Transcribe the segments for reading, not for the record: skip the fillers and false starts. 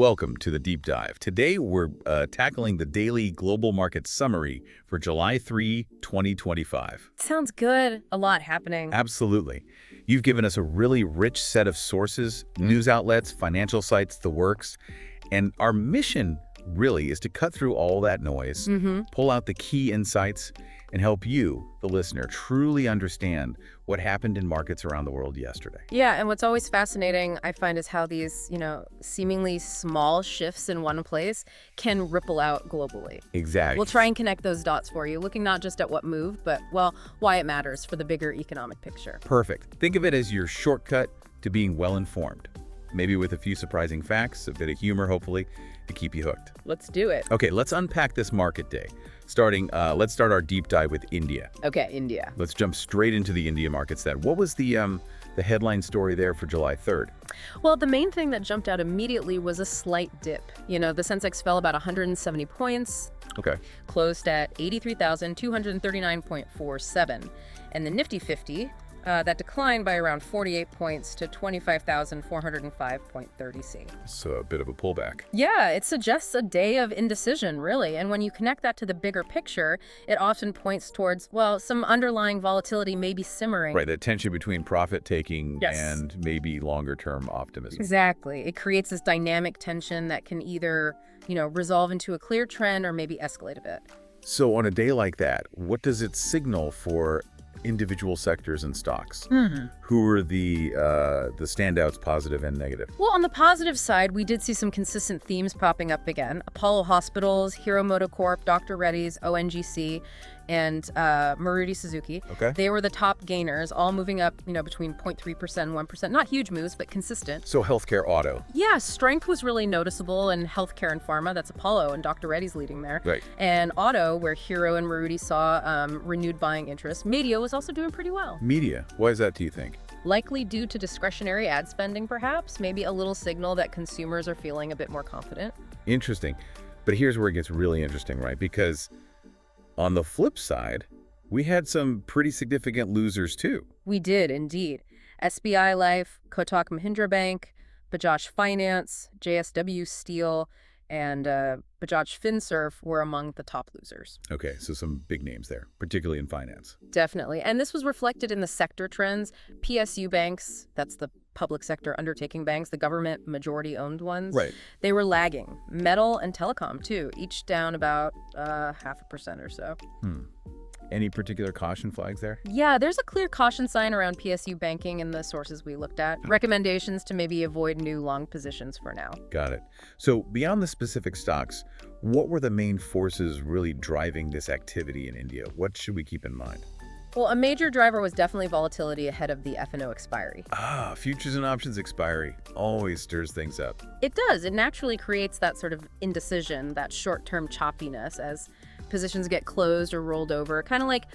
Welcome to the Deep Dive. Today we're tackling the daily global market summary for July 3, 2025. Sounds good. A lot happening. Absolutely. You've given us a really rich set of sources, news outlets, financial sites, the works, and our mission really is to cut through all that noise, pull out the key insights, and help you, the listener, truly understand what happened in markets around the world yesterday. Yeah, and what's always fascinating, I find, is how these, seemingly small shifts in one place can ripple out globally. Exactly. We'll try and connect those dots for you, looking not just at what moved, but, well, why it matters for the bigger economic picture. Perfect. Think of it as your shortcut to being well-informed. Maybe with a few surprising facts, a bit of humor, hopefully, to keep you hooked. Let's do it. Okay, let's unpack this market day. Let's start our deep dive with India. Okay, India. Let's jump straight into the India markets then. What was the headline story there for July 3rd? Well, the main thing that jumped out immediately was a slight dip. The Sensex fell about 170 points. Okay. Closed at 83,239.47. And the Nifty 50, that declined by around 48 points to 25,405.30 C. So a bit of a pullback. Yeah, it suggests a day of indecision, really. And when you connect that to the bigger picture, it often points towards, well, some underlying volatility may be simmering. Right, the tension between profit-taking Yes. and maybe longer-term optimism. Exactly. It creates this dynamic tension that can either, resolve into a clear trend or maybe escalate a bit. So on a day like that, what does it signal for individual sectors and stocks? Who are the standouts, positive and negative? Well, on the positive side, we did see some consistent themes popping up again. Apollo Hospitals, Hero Motocorp, Dr. Reddy's, ONGC, and Maruti Suzuki. Okay. They were the top gainers, all moving up, between 0.3% and 1%. Not huge moves, but consistent. So healthcare, auto. Yeah, strength was really noticeable in healthcare and pharma. That's Apollo, and Dr. Reddy's leading there. Right. And auto, where Hero and Maruti saw renewed buying interest. Media was also doing pretty well. Media. Why is that, do you think? Likely due to discretionary ad spending, perhaps. Maybe a little signal that consumers are feeling a bit more confident. Interesting. But here's where it gets really interesting, right? Because on the flip side, we had some pretty significant losers too. We did, indeed. SBI Life, Kotak Mahindra Bank, Bajaj Finance, JSW Steel, and Bajaj Finserv were among the top losers. Okay, so some big names there, particularly in finance. Definitely. And this was reflected in the sector trends. PSU banks, that's the public sector undertaking banks, the government majority-owned ones. Right. They were lagging. Metal and telecom, too, each down about 0.5% or so. Any particular caution flags there? Yeah, there's a clear caution sign around PSU banking in the sources we looked at. Recommendations to maybe avoid new long positions for now. Got it. So beyond the specific stocks, what were the main forces really driving this activity in India? What should we keep in mind? Well, a major driver was definitely volatility ahead of the F&O expiry. Futures and options expiry always stirs things up. It does. It naturally creates that sort of indecision, that short-term choppiness as positions get closed or rolled over, kind of like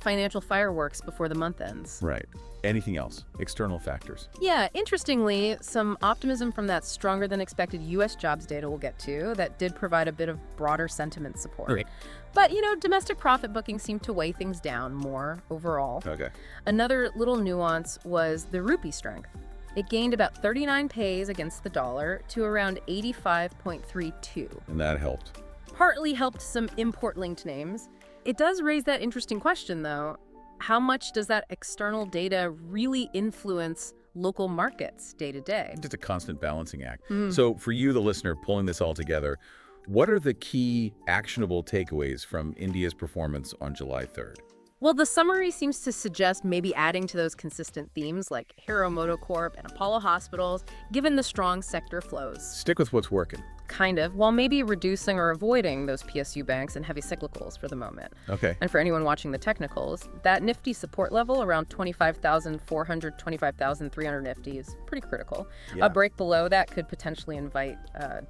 financial fireworks before the month ends. Right. Anything else? External factors? Yeah, interestingly, some optimism from that stronger than expected U.S. jobs data we'll get to that did provide a bit of broader sentiment support. Okay. But, domestic profit bookings seemed to weigh things down more overall. Okay. Another little nuance was the rupee strength. It gained about 39 pays against the dollar to around 85.32. And that helped. Partly helped some import-linked names. It does raise that interesting question, though. How much does that external data really influence local markets day to day? Just a constant balancing act. So for you, the listener, pulling this all together, what are the key actionable takeaways from India's performance on July 3rd? Well, the summary seems to suggest maybe adding to those consistent themes like Hero Motocorp and Apollo Hospitals, given the strong sector flows. Stick with what's working. Kind of, while maybe reducing or avoiding those PSU banks and heavy cyclicals for the moment. Okay. And for anyone watching the technicals, that Nifty support level around 25,400, 25,300 Nifty is pretty critical. Yeah. A break below that could potentially invite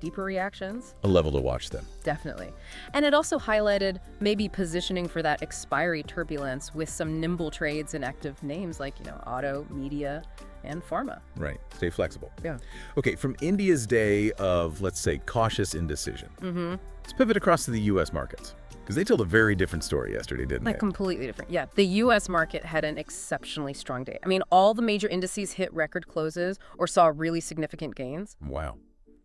deeper reactions. A level to watch then. Definitely. And it also highlighted maybe positioning for that expiry turbulence with some nimble trades in active names like, auto, media, and pharma. Right. Stay flexible. Yeah. Okay, from India's day of, let's say, cautious indecision, let's pivot across to the U.S. markets. Because they told a very different story yesterday, didn't they? Completely different. Yeah, the U.S. market had an exceptionally strong day. I mean, all the major indices hit record closes or saw really significant gains. Wow.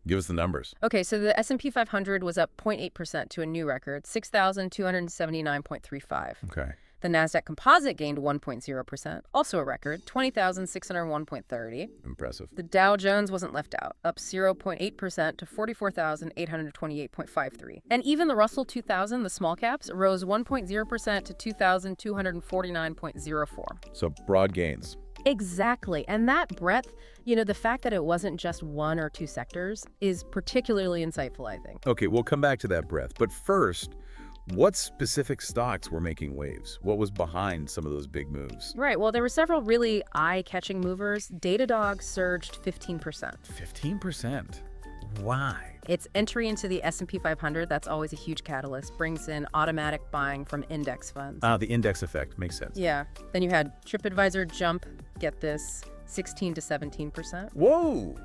Give us the numbers. Okay, so the S&P 500 was up 0.8% to a new record, 6,279.35. Okay. The Nasdaq Composite gained 1.0%, also a record, 20,601.30. Impressive. The Dow Jones wasn't left out, up 0.8% to 44,828.53. And even the Russell 2000, the small caps, rose 1.0% to 2,249.04. So broad gains. Exactly. And that breadth, the fact that it wasn't just one or two sectors is particularly insightful, I think. Okay, we'll come back to that breadth. But first, what specific stocks were making waves? What was behind some of those big moves? Right. Well, there were several really eye-catching movers. Datadog surged 15%. 15%? Why? Its entry into the S&P 500, that's always a huge catalyst, brings in automatic buying from index funds. The index effect. Makes sense. Yeah. Then you had TripAdvisor jump, get this, 16 to 17%. Whoa!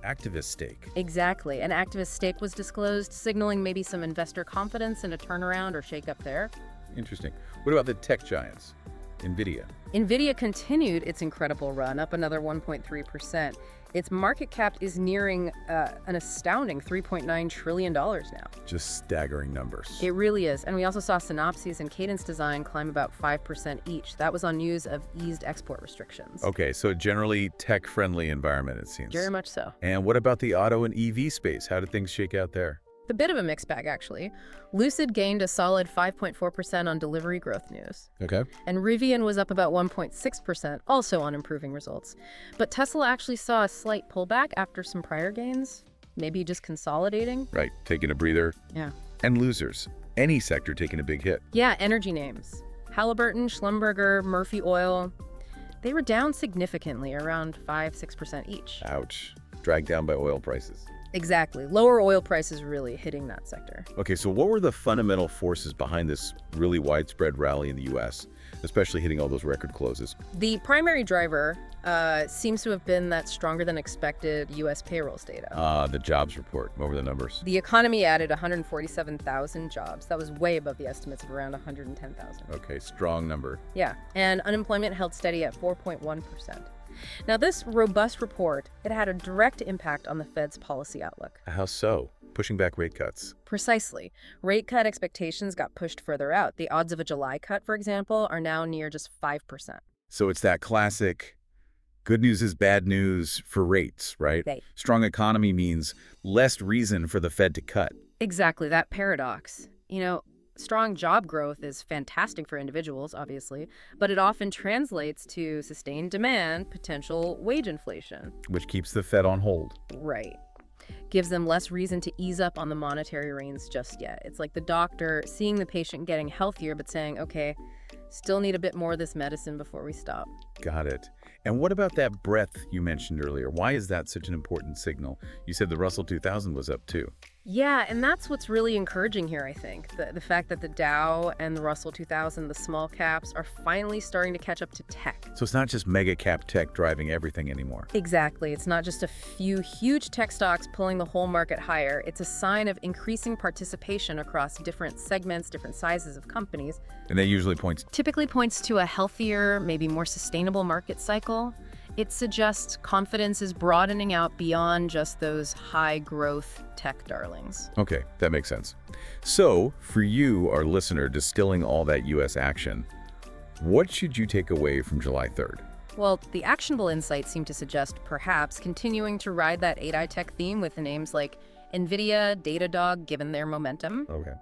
Activist stake. Exactly. An activist stake was disclosed, signaling maybe some investor confidence in a turnaround or shakeup there. Interesting. What about the tech giants? NVIDIA. NVIDIA continued its incredible run, up another 1.3%. Its market cap is nearing an astounding $3.9 trillion now. Just staggering numbers. It really is. And we also saw Synopsys and Cadence Design climb about 5% each. That was on news of eased export restrictions. Okay, so generally tech-friendly environment, it seems. Very much so. And what about the auto and EV space? How did things shake out there? A bit of a mixed bag, actually. Lucid gained a solid 5.4% on delivery growth news. Okay. And Rivian was up about 1.6%, also on improving results. But Tesla actually saw a slight pullback after some prior gains, maybe just consolidating. Right, taking a breather. Yeah. And losers. Any sector taking a big hit. Yeah, energy names. Halliburton, Schlumberger, Murphy Oil. They were down significantly, around 5-6% each. Ouch. Dragged down by oil prices. Exactly. Lower oil prices really hitting that sector. Okay, so what were the fundamental forces behind this really widespread rally in the U.S., especially hitting all those record closes? The primary driver seems to have been that stronger than expected U.S. payrolls data. The jobs report. What were the numbers? The economy added 147,000 jobs. That was way above the estimates of around 110,000. Okay, strong number. Yeah, and unemployment held steady at 4.1%. Now, this robust report, it had a direct impact on the Fed's policy outlook. How so? Pushing back rate cuts. Precisely. Rate cut expectations got pushed further out. The odds of a July cut, for example, are now near just 5%. So it's that classic good news is bad news for rates, right? Right. Strong economy means less reason for the Fed to cut. Exactly, that paradox. Strong job growth is fantastic for individuals, obviously, but it often translates to sustained demand, potential wage inflation. Which keeps the Fed on hold. Right. Gives them less reason to ease up on the monetary reins just yet. It's like the doctor seeing the patient getting healthier, but saying, okay, still need a bit more of this medicine before we stop. Got it. And what about that breadth you mentioned earlier? Why is that such an important signal? You said the Russell 2000 was up too. Yeah, and that's what's really encouraging here, I think. The fact that the Dow and the Russell 2000, the small caps, are finally starting to catch up to tech. So it's not just mega cap tech driving everything anymore. Exactly. It's not just a few huge tech stocks pulling the whole market higher. It's a sign of increasing participation across different segments, different sizes of companies. And that usually Typically points to a healthier, maybe more sustainable market cycle. It suggests confidence is broadening out beyond just those high-growth tech darlings. Okay, that makes sense. So, for you, our listener, distilling all that U.S. action, what should you take away from July 3rd? Well, the actionable insights seem to suggest perhaps continuing to ride that 8i tech theme with names like NVIDIA, Datadog, given their momentum. Okay.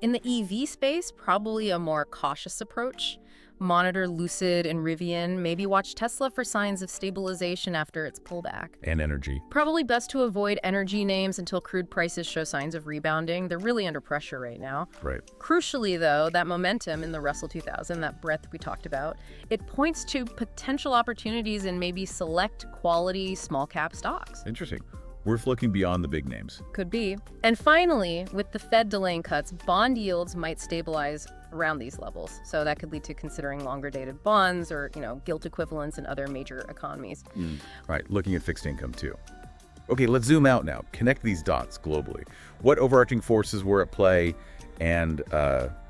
In the EV space, probably a more cautious approach. Monitor Lucid and Rivian, maybe watch Tesla for signs of stabilization after its pullback. And energy. Probably best to avoid energy names until crude prices show signs of rebounding. They're really under pressure right now. Right. Crucially, though, that momentum in the Russell 2000, that breadth we talked about, it points to potential opportunities in maybe select quality small cap stocks. Interesting. Worth looking beyond the big names. Could be. And finally, with the Fed delaying cuts, bond yields might stabilize around these levels. So that could lead to considering longer dated bonds or, gilt equivalents in other major economies. Right, looking at fixed income too. Okay, let's zoom out now. Connect these dots globally. What overarching forces were at play and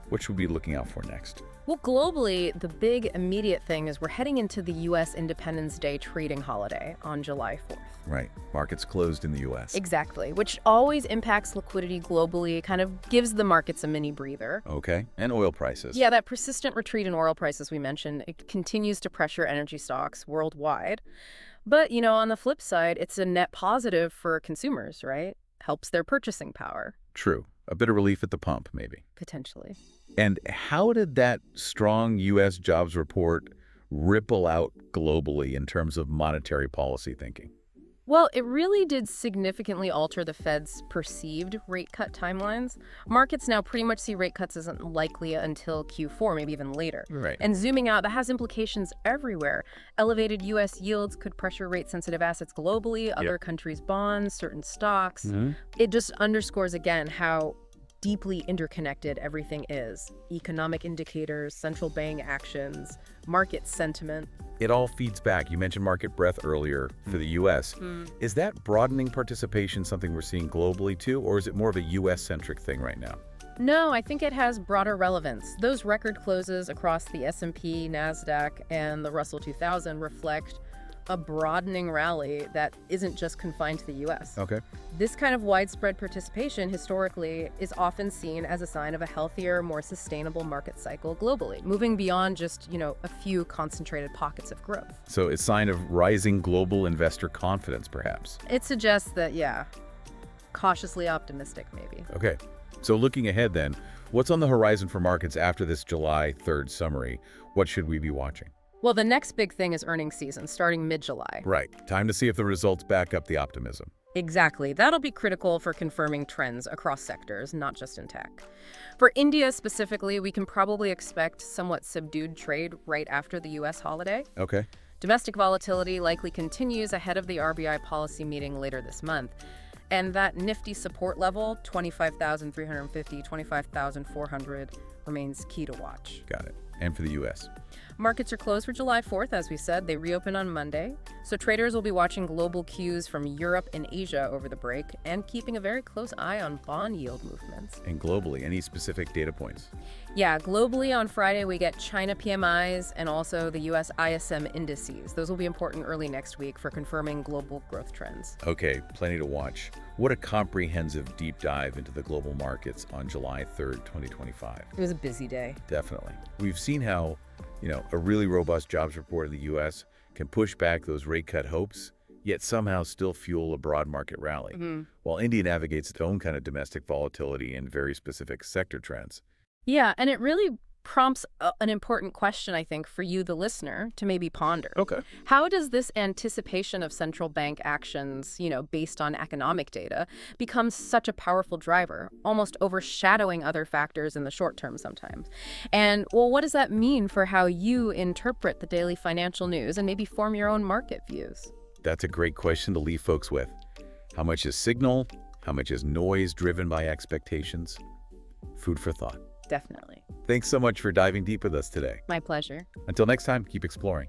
what should we be looking out for next? Well, globally, the big immediate thing is we're heading into the U.S. Independence Day trading holiday on July 4th. Right. Markets closed in the U.S. Exactly, which always impacts liquidity globally, kind of gives the markets a mini breather. Okay. And oil prices. Yeah, that persistent retreat in oil prices we mentioned, it continues to pressure energy stocks worldwide. But, on the flip side, it's a net positive for consumers, right? Helps their purchasing power, True. A bit of relief at the pump, maybe. potentially. And how did that strong U.S. jobs report ripple out globally in terms of monetary policy thinking? Well, it really did significantly alter the Fed's perceived rate cut timelines. Markets now pretty much see rate cuts as unlikely until Q4, maybe even later. Right. And zooming out, that has implications everywhere. Elevated U.S. yields could pressure rate-sensitive assets globally, other countries' bonds, certain stocks. It just underscores again how deeply interconnected everything is. Economic indicators, central bank actions, market sentiment. It all feeds back. You mentioned market breadth earlier for the U.S. Is that broadening participation something we're seeing globally too, or is it more of a U.S.-centric thing right now? No, I think it has broader relevance. Those record closes across the S&P, NASDAQ, and the Russell 2000 reflect a broadening rally that isn't just confined to the U.S. Okay. This kind of widespread participation historically is often seen as a sign of a healthier, more sustainable market cycle globally, moving beyond just, a few concentrated pockets of growth. So it's a sign of rising global investor confidence, perhaps. It suggests that, cautiously optimistic maybe. Okay. So looking ahead then, what's on the horizon for markets after this July 3rd summary? What should we be watching? Well, the next big thing is earnings season, starting mid-July. Right. Time to see if the results back up the optimism. Exactly. That'll be critical for confirming trends across sectors, not just in tech. For India specifically, we can probably expect somewhat subdued trade right after the U.S. holiday. Okay. Domestic volatility likely continues ahead of the RBI policy meeting later this month. And that nifty support level, 25,350, 25,400, remains key to watch. Got it. And for the U.S.? Markets are closed for July 4th, as we said. They reopen on Monday. So traders will be watching global cues from Europe and Asia over the break and keeping a very close eye on bond yield movements. And globally, any specific data points? Yeah, globally on Friday we get China PMIs and also the U.S. ISM indices. Those will be important early next week for confirming global growth trends. Okay, plenty to watch. What a comprehensive deep dive into the global markets on July 3rd, 2025. It was a busy day. Definitely. We've seen how, a really robust jobs report in the U.S. can push back those rate cut hopes, yet somehow still fuel a broad market rally, while India navigates its own kind of domestic volatility and very specific sector trends. Yeah, and it really prompts an important question, I think, for you, the listener, to maybe ponder. Okay. How does this anticipation of central bank actions, based on economic data, become such a powerful driver, almost overshadowing other factors in the short term sometimes? And, well, what does that mean for how you interpret the daily financial news and maybe form your own market views? That's a great question to leave folks with. How much is signal? How much is noise driven by expectations? Food for thought. Definitely. Thanks so much for diving deep with us today. My pleasure. Until next time, keep exploring.